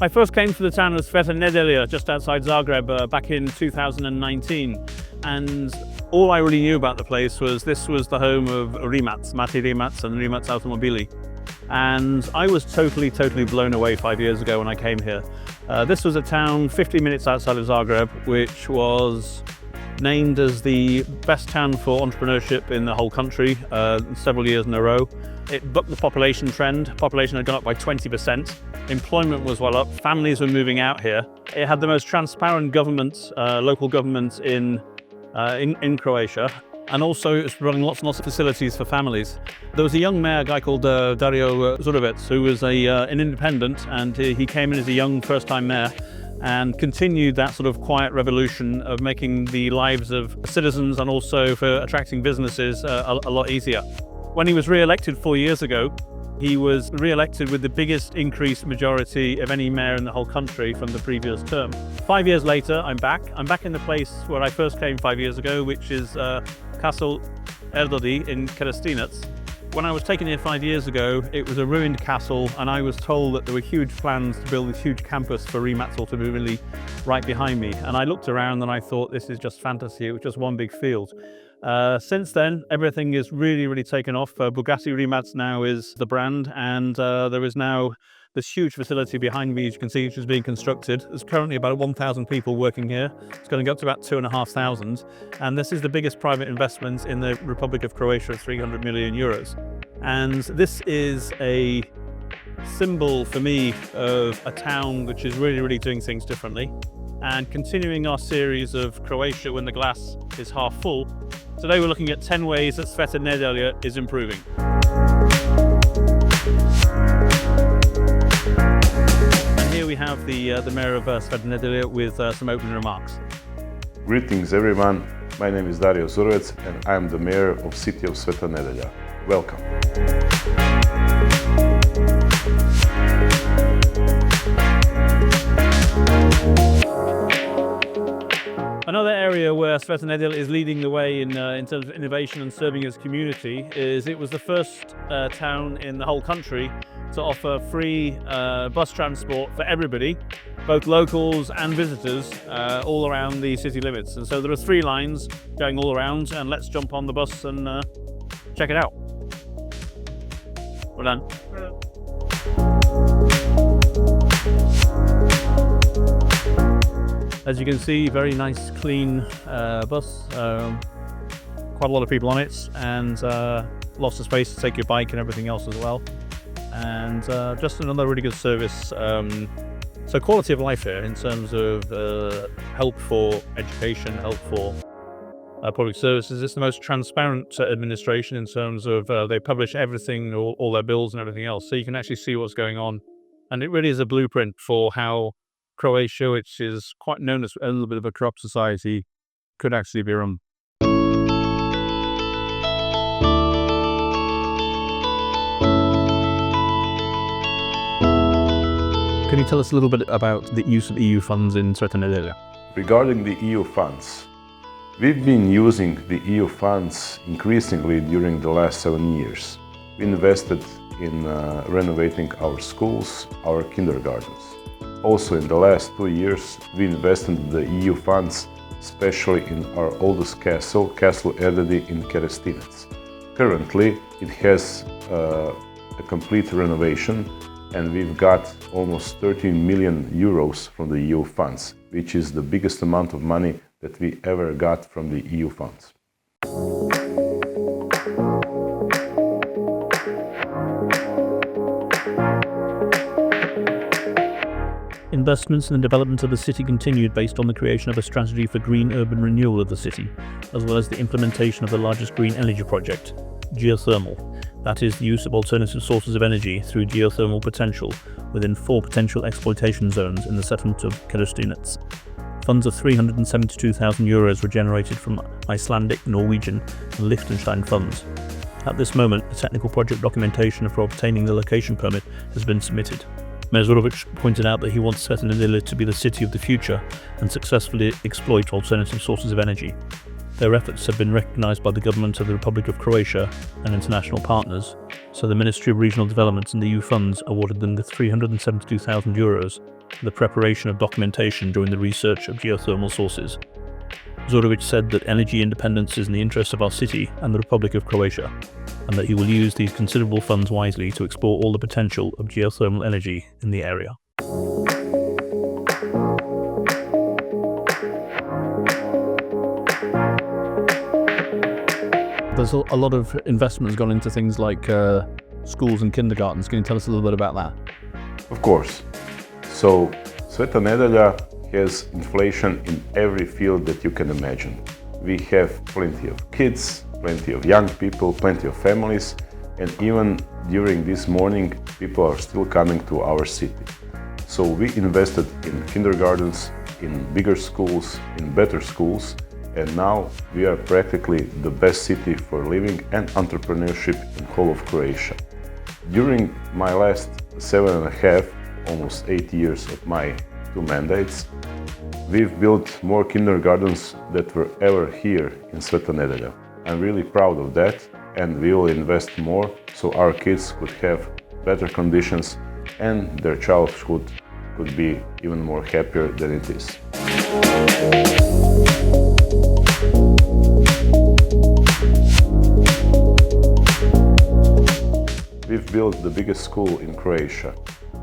I first came to the town of Sveta Nedelja, just outside Zagreb, back in 2019. And all I really knew about the place was this was the home of Rimac, Mati Rimac and Rimac Automobili. And I was totally blown away 5 years ago when I came here. This was a town 50 minutes outside of Zagreb, which was named as the best town for entrepreneurship in the whole country several years in a row. It bucked the population trend. Population had gone up by 20%. Employment was well up. Families were moving out here. It had the most transparent government, local government in Croatia. And also it was running lots and lots of facilities for families. There was a young mayor, a guy called Dario Zurovic, who was an independent, and he came in as a young first-time mayor and continued that sort of quiet revolution of making the lives of citizens and also for attracting businesses a lot easier. When he was re-elected 4 years ago, he was re-elected with the biggest increased majority of any mayor in the whole country from the previous term. 5 years later, I'm back. I'm back in the place where I first came 5 years ago, which is Castle Erdodi in Kerestinec. When I was taken here 5 years ago, it was a ruined castle, and I was told that there were huge plans to build this huge campus for Rimac Automobili right behind me. And I looked around and I thought, this is just fantasy. It was just one big field. Since then, everything is really taken off. Bugatti Rimac now is the brand, and there is now this huge facility behind me, as you can see, which is being constructed. There's currently about 1,000 people working here. It's going to go up to about 2,500, and this is the biggest private investment in the Republic of Croatia, 300 million euros. And this is a symbol for me of a town which is really doing things differently. And continuing our series of Croatia when the glass is half full, today we're looking at 10 ways that Sveta Nedelja is improving. And here we have the mayor of Sveta Nedelja with some opening remarks. Greetings everyone, my name is Dario Zurovic and I'm the mayor of city of Sveta Nedelja. Welcome. Another area where Sveta Nedelja is leading the way in terms of innovation and serving its community is it was the first town in the whole country to offer free bus transport for everybody, both locals and visitors, all around the city limits. And so there are 3 lines going all around, and let's jump on the bus and check it out. Well done. As you can see, very nice, clean bus. Quite a lot of people on it, and lots of space to take your bike and everything else as well. And just another really good service. So quality of life here in terms of help for education, help for public services. It's the most transparent administration in terms of they publish everything, all their bills and everything else, so you can actually see what's going on. And it really is a blueprint for how Croatia, which is quite known as a little bit of a corrupt society, could actually be run. Can you tell us a little bit about the use of EU funds in Sveta Nedelja? Regarding the EU funds, we've been using the EU funds increasingly during the last 7 years. We invested in renovating our schools, our kindergartens. Also, in the last 2 years, we invested the EU funds, especially in our oldest castle, Castle Erdodi in Kerestinec. Currently, it has a complete renovation, and we've got almost 13 million euros from the EU funds, which is the biggest amount of money that we ever got from the EU funds. Investments in the development of the city continued based on the creation of a strategy for green urban renewal of the city, as well as the implementation of the largest green energy project, geothermal. That is, the use of alternative sources of energy through geothermal potential within 4 potential exploitation zones in the settlement of Kerestinec. Funds of 372,000 euros were generated from Icelandic, Norwegian and Liechtenstein funds. At this moment, the technical project documentation for obtaining the location permit has been submitted. Mayor Zurovic pointed out that he wants Sveta Nedelja to be the city of the future and successfully exploit alternative sources of energy. Their efforts have been recognised by the government of the Republic of Croatia and international partners, so the Ministry of Regional Development and the EU funds awarded them the 372,000 euros the preparation of documentation during the research of geothermal sources. Zorovic said that energy independence is in the interest of our city and the Republic of Croatia, and that he will use these considerable funds wisely to explore all the potential of geothermal energy in the area. There's a lot of investment has gone into things like schools and kindergartens. Can you tell us a little bit about that? Of course. So, Sveta Nedelja has inflation in every field that you can imagine. We have plenty of kids, plenty of young people, plenty of families, and even during this morning, people are still coming to our city. So we invested in kindergartens, in bigger schools, in better schools, and now we are practically the best city for living and entrepreneurship in whole of Croatia. During my last 7.5, almost 8 years of my 2 mandates, we've built more kindergartens that were ever here in Sveta Nedelja. I'm really proud of that, and we will invest more so our kids could have better conditions and their childhood could be even more happier than it is. We've built the biggest school in Croatia,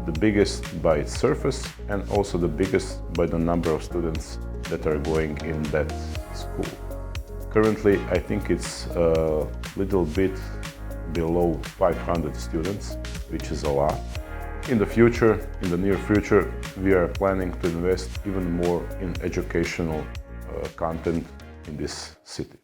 the biggest by its surface and also the biggest by the number of students that are going in that school. Currently, I think it's a little bit below 500 students, which is a lot. In the future, in the near future, we are planning to invest even more in educational content in this city.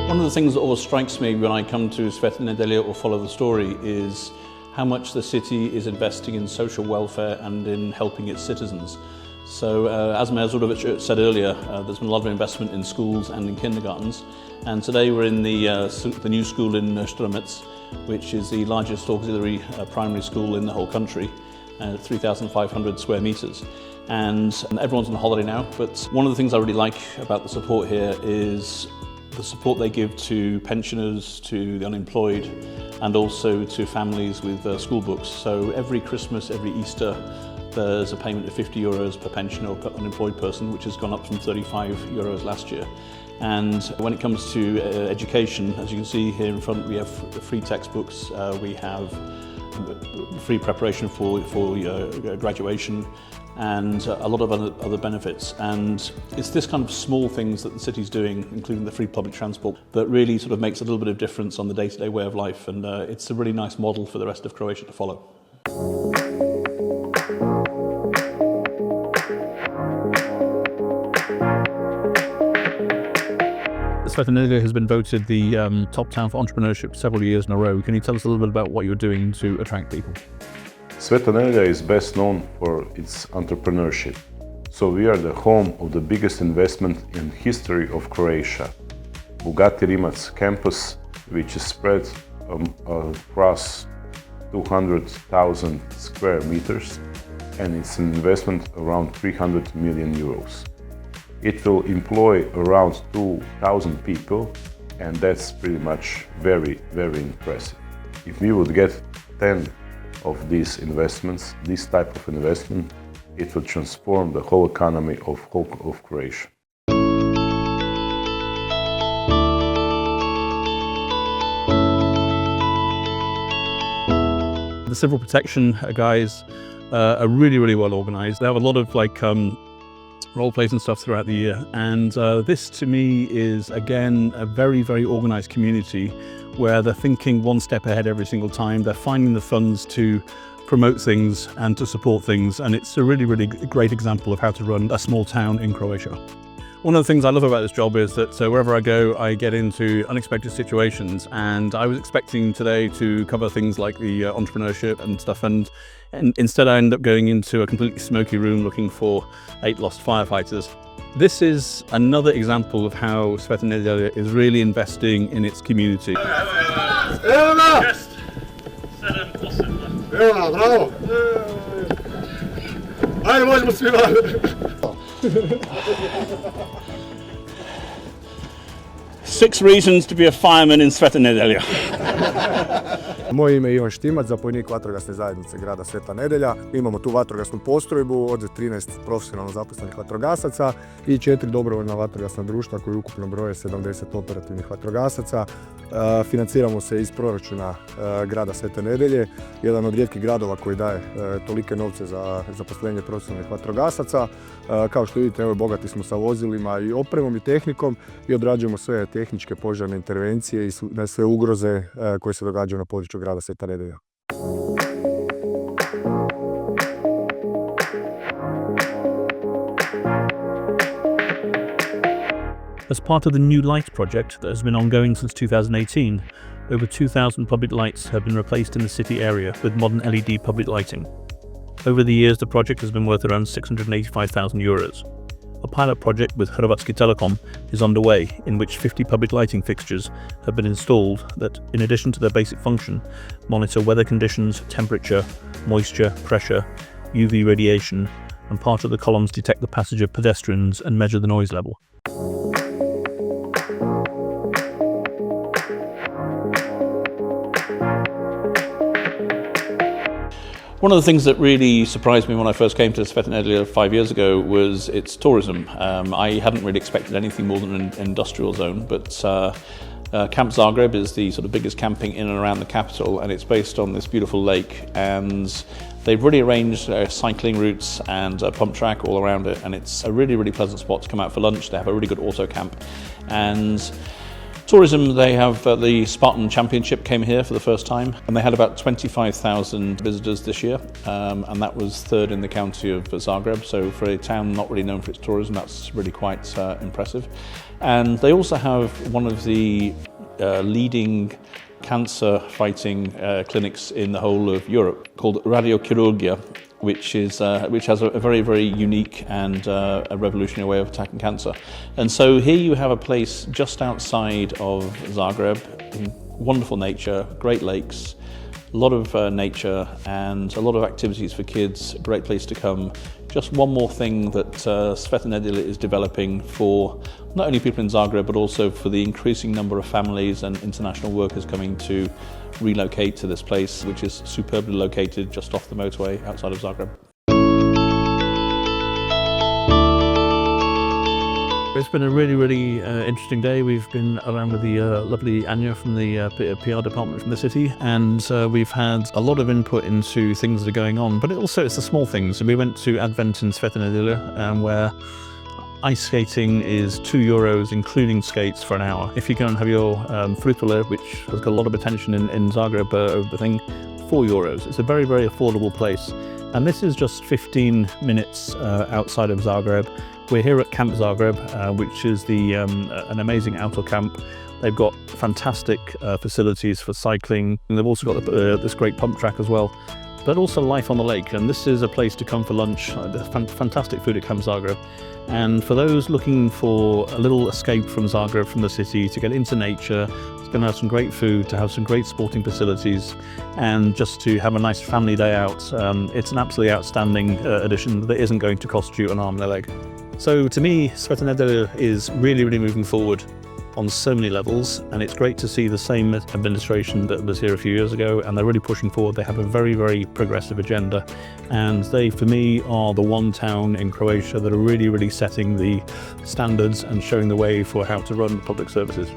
One of the things that always strikes me when I come to Sveta Nedelja or follow the story is how much the city is investing in social welfare and in helping its citizens. So as Mayor Zorovic said earlier, there's been a lot of investment in schools and in kindergartens, and today we're in the new school in Stromec, which is the largest auxiliary primary school in the whole country, 3,500 square metres. And everyone's on holiday now, but one of the things I really like about the support here is the support they give to pensioners, to the unemployed, and also to families with school books. So every Christmas, every Easter, there's a payment of €50 per pensioner or unemployed person, which has gone up from €35 last year. And when it comes to education, as you can see here in front, we have free textbooks, we have free preparation for graduation, and a lot of other benefits. And it's this kind of small things that the city's doing, including the free public transport, that really sort of makes a little bit of difference on the day-to-day way of life. And it's a really nice model for the rest of Croatia to follow. Sveta Nedelja has been voted the top town for entrepreneurship several years in a row. Can you tell us a little bit about what you're doing to attract people? Sveta Nedelja is best known for its entrepreneurship. So we are the home of the biggest investment in history of Croatia, Bugatti Rimac campus, which is spread across 200,000 square meters, and it's an investment around 300 million euros. It will employ around 2,000 people, and that's pretty much very, very impressive. If we would get 10 of these investments, this type of investment, it will transform the whole economy of Croatia. The civil protection guys are really, really well organized. They have a lot of role plays and stuff throughout the year, and this to me is again a very, very organized community where they're thinking one step ahead every single time. They're finding the funds to promote things and to support things, and it's a really, really great example of how to run a small town in Croatia. One of the things I love about this job is that wherever I go, I get into unexpected situations, and I was expecting today to cover things like the entrepreneurship and stuff, and instead I ended up going into a completely smoky room looking for 8 lost firefighters. This is another example of how Sveta Nedelja is really investing in its community. Just 7, 8. Bravo! Ajde, možemo svima! 6 reasons to be a fireman in Sveta Nedelja. Moje ime je Ivan Štimac, zapovjednik vatrogasne zajednice Grada Sveta Nedelja. Imamo tu vatrogasnu postrojbu od 13 profesionalno zaposlenih vatrogasaca i 4 dobrovoljna vatrogasna društva koji ukupno broje 70 operativnih vatrogasaca. Financiramo se iz proračuna Grada Svete Nedelje, jedan od rijetkih gradova koji daje tolike novce za zaposlenje profesionalnih vatrogasaca. Kao što vidite, evo, bogati smo sa vozilima i opremom i tehnikom i odrađujemo sve tehničke požarne intervencije i sve ugroze koje se događaju na području Grada Sveta Nedelja. As part of the New Lights project that has been ongoing since 2018, over 2,000 public lights have been replaced in the city area with modern LED public lighting. Over the years, the project has been worth around 685,000 euros. A pilot project with Hrvatski Telekom is underway, in which 50 public lighting fixtures have been installed that, in addition to their basic function, monitor weather conditions, temperature, moisture, pressure, UV radiation, and part of the columns detect the passage of pedestrians and measure the noise level. One of the things that really surprised me when I first came to Sveta Nedelja 5 years ago was its tourism. I hadn't really expected anything more than an industrial zone, but Camp Zagreb is the sort of biggest camping in and around the capital, and it's based on this beautiful lake, and they've really arranged cycling routes and a pump track all around it, and it's a really, really pleasant spot to come out for lunch. They have a really good auto camp. And tourism, they have the Spartan Championship came here for the first time, and they had about 25,000 visitors this year, and that was third in the county of Zagreb. So for a town not really known for its tourism, that's really quite impressive. And they also have one of the leading cancer fighting clinics in the whole of Europe called radiochirurgia, which has a very, very unique and a revolutionary way of attacking cancer. And so here you have a place just outside of Zagreb, in wonderful nature, great lakes, a lot of nature and a lot of activities for kids, a great place to come. Just one more thing that Sveta Nedelja is developing for not only people in Zagreb, but also for the increasing number of families and international workers coming to relocate to this place, which is superbly located just off the motorway outside of Zagreb. It's been a really, really interesting day. We've been around with the lovely Anya from the PR department from the city, and we've had a lot of input into things that are going on, but it's the small things. We went to Advent in Sveta Nedelja, where ice skating is €2, including skates, for an hour. If you go and have your frutula, which has got a lot of attention in Zagreb over the thing, €4. It's a very, very affordable place. And this is just 15 minutes outside of Zagreb. We're here at Camp Zagreb, which is an amazing outdoor camp. They've got fantastic facilities for cycling, and they've also got this great pump track as well. But also life on the lake, and this is a place to come for lunch. There's fantastic food at Camp Zagreb. And for those looking for a little escape from Zagreb, from the city, to get into nature, it's going to have some great food, to have some great sporting facilities, and just to have a nice family day out. It's an absolutely outstanding addition that isn't going to cost you an arm and a leg. So to me, Sveta Nedelja is really, really moving forward on so many levels, and it's great to see the same administration that was here a few years ago, and they're really pushing forward. They have a very, very progressive agenda, and they, for me, are the one town in Croatia that are really, really setting the standards and showing the way for how to run public services.